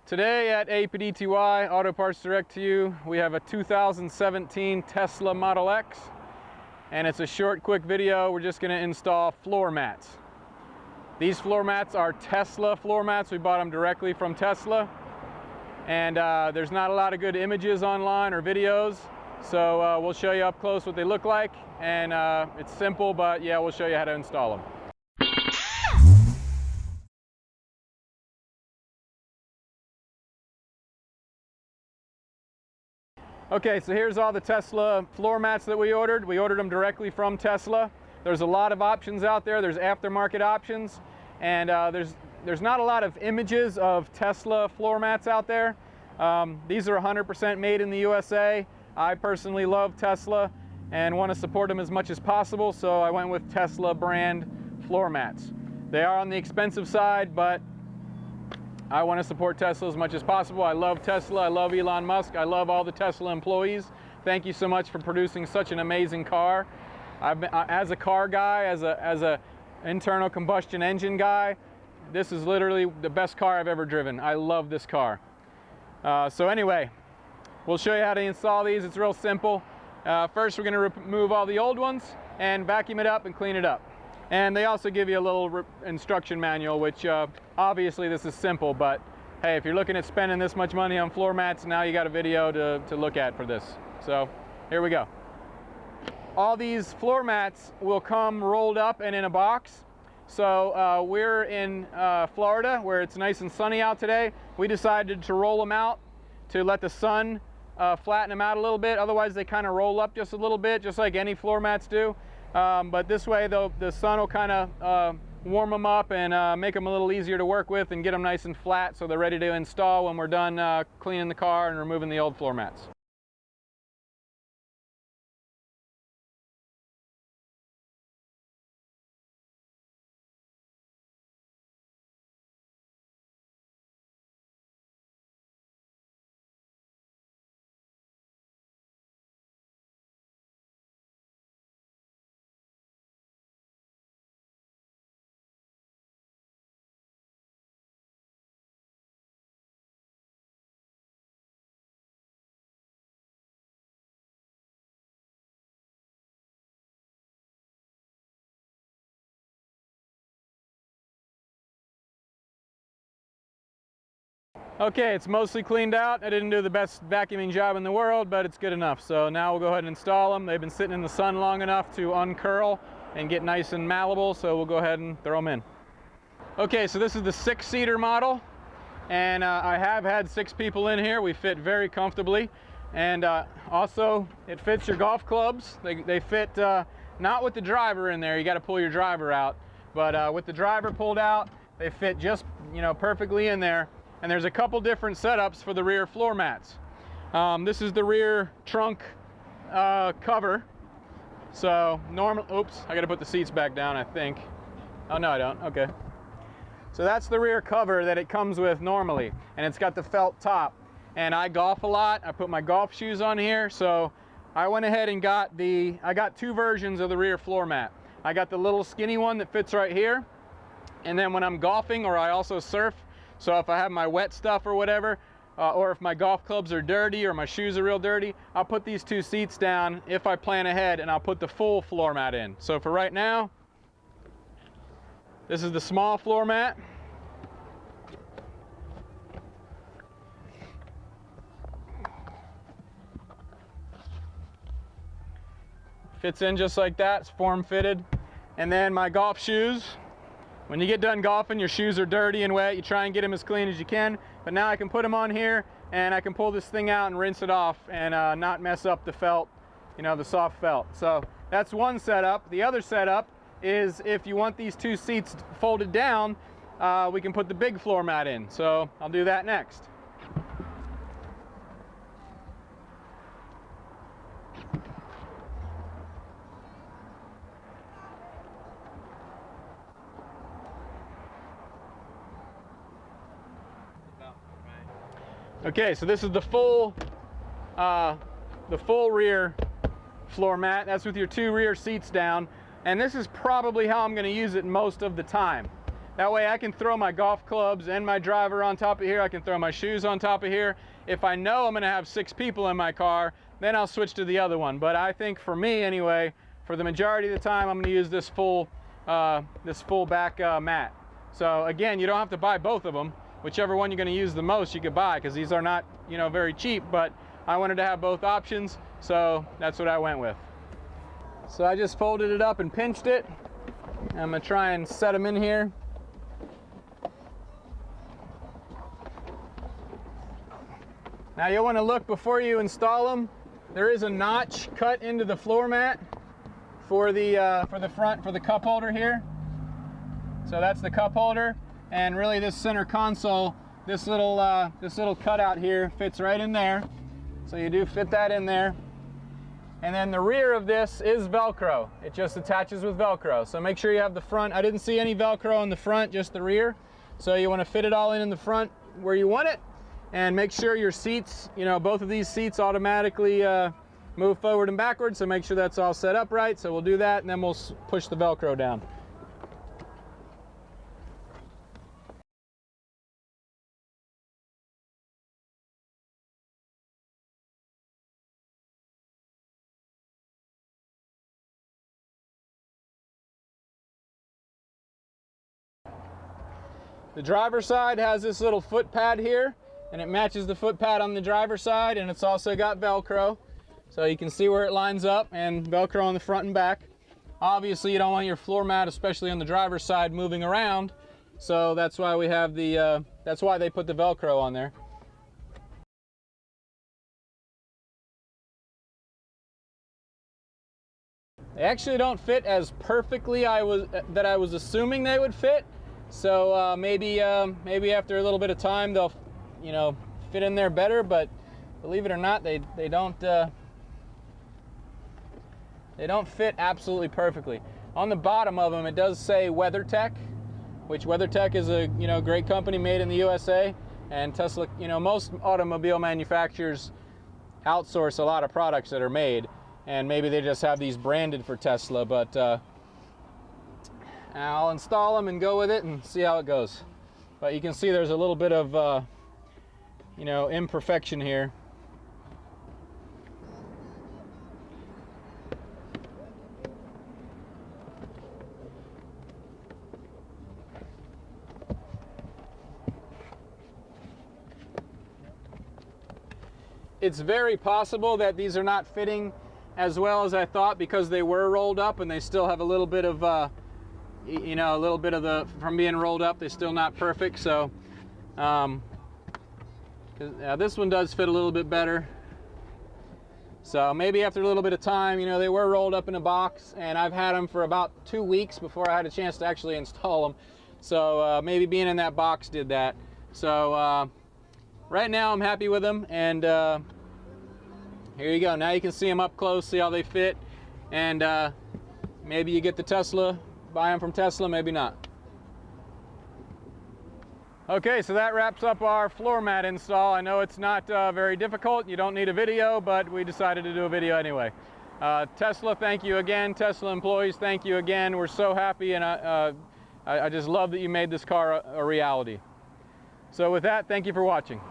Today at APDTY, Auto Parts Direct to You, we have a 2017 Tesla Model X, and it's a short, quick video. We're just going to install floor mats. These floor mats are Tesla floor mats. We bought them directly from Tesla, and there's not a lot of good images online or videos, so we'll show you up close what they look like, and it's simple, but yeah, we'll show you how to install them. Okay, so here's all the Tesla floor mats that we ordered. We ordered them directly from Tesla. There's a lot of options out there. There's aftermarket options, and there's not a lot of images of Tesla floor mats out there. These are 100% made in the USA. I personally love Tesla and want to support them as much as possible, so I went with Tesla brand floor mats. They are on the expensive side, but I want to support Tesla as much as possible. I love Tesla. I love Elon Musk. I love all the Tesla employees. Thank you so much for producing such an amazing car. I've been, as a car guy, as a internal combustion engine guy, this is literally the best car I've ever driven. I love this car. So anyway, we'll show you how to install these. It's real simple. First, we're going to remove all the old ones and vacuum it up and clean it up. And they also give you a little instruction manual, which obviously this is simple, but hey, if you're looking at spending this much money on floor mats, now you got a video to look at for this. So here we go. All these floor mats will come rolled up and in a box. So we're in Florida, where it's nice and sunny out today. We decided to roll them out to let the sun flatten them out a little bit. Otherwise they kind of roll up just a little bit, just like any floor mats do. But this way, though, the sun will kind of warm them up and make them a little easier to work with and get them nice and flat so they're ready to install when we're done cleaning the car and removing the old floor mats. Okay, it's mostly cleaned out. I didn't do the best vacuuming job in the world, but it's good enough. So now we'll go ahead and install them. They've been sitting in the sun long enough to uncurl and get nice and malleable, so we'll go ahead and throw them in. Okay, so this is the 6-seater model, and I have had 6 people in here. We fit very comfortably, and also it fits your golf clubs. They fit not with the driver in there. You got to pull your driver out, but with the driver pulled out, they fit just perfectly in there. And there's a couple different setups for the rear floor mats. This is the rear trunk cover. So normal, oops, I gotta put the seats back down, I think. Oh no, I don't, okay. So that's the rear cover that it comes with normally, and it's got the felt top. And I golf a lot, I put my golf shoes on here, so I went ahead and I got 2 versions of the rear floor mat. I got the little skinny one that fits right here, and then when I'm golfing, or I also surf, so if I have my wet stuff or whatever, or if my golf clubs are dirty or my shoes are real dirty, I'll put these 2 seats down if I plan ahead, and I'll put the full floor mat in. So for right now, this is the small floor mat. Fits in just like that, it's form fitted. And then my golf shoes. When you get done golfing, your shoes are dirty and wet. You try and get them as clean as you can. But now I can put them on here, and I can pull this thing out and rinse it off and not mess up the felt, the soft felt. So that's one setup. The other setup is if you want these 2 seats folded down, we can put the big floor mat in. So I'll do that next. Okay, so this is the full rear floor mat. That's with your 2 rear seats down, and this is probably how I'm going to use it most of the time. That way I can throw my golf clubs and my driver on top of here. I can throw my shoes on top of here. If I know I'm gonna have 6 people in my car, then I'll switch to the other one. But I think for me anyway, for the majority of the time, I'm gonna use this full back mat. So again, you don't have to buy both of them. Whichever one you're gonna use the most, you could buy, because these are not, you know, very cheap, but I wanted to have both options, so that's what I went with. So I just folded it up and pinched it. I'm gonna try and set them in here. Now you'll want to look before you install them. There is a notch cut into the floor mat for the front, for the cup holder here. So that's the cup holder, and really this center console, this little cutout here fits right in there. So you do fit that in there. And then the rear of this is Velcro. It just attaches with Velcro. So make sure you have the front. I didn't see any Velcro on the front, just the rear. So you want to fit it all in the front where you want it. And make sure your seats, you know, both of these seats automatically move forward and backwards. So make sure that's all set up right. So we'll do that, and then we'll push the Velcro down. The driver's side has this little foot pad here, and it matches the foot pad on the driver's side, and it's also got Velcro. So you can see where it lines up, and Velcro on the front and back. Obviously you don't want your floor mat, especially on the driver's side, moving around. So that's why we have the, that's why they put the Velcro on there. They actually don't fit as perfectly that I was assuming they would fit. So maybe after a little bit of time they'll, you know, fit in there better. But believe it or not, they don't fit absolutely perfectly. On the bottom of them, it does say Weathertech, which Weathertech is a, you know, great company made in the USA. And Tesla, you know, most automobile manufacturers outsource a lot of products that are made, and maybe they just have these branded for Tesla. But I'll install them and go with it and see how it goes. But you can see there's a little bit of, you know, imperfection here. It's very possible that these are not fitting as well as I thought, because they were rolled up and they still have a little bit of, you know, a little bit of the, from being rolled up, they're still not perfect. So this one does fit a little bit better. So maybe after a little bit of time, you know, they were rolled up in a box, and I've had them for about 2 weeks before I had a chance to actually install them. So maybe being in that box did that. So right now I'm happy with them, and here you go. Now you can see them up close, see how they fit, and maybe you get the Tesla, buy them from Tesla, maybe not. Okay, so that wraps up our floor mat install. I know it's not very difficult. You don't need a video, but we decided to do a video anyway. Tesla, thank you again. Tesla employees, thank you again. We're so happy, and I just love that you made this car a reality. So with that, thank you for watching.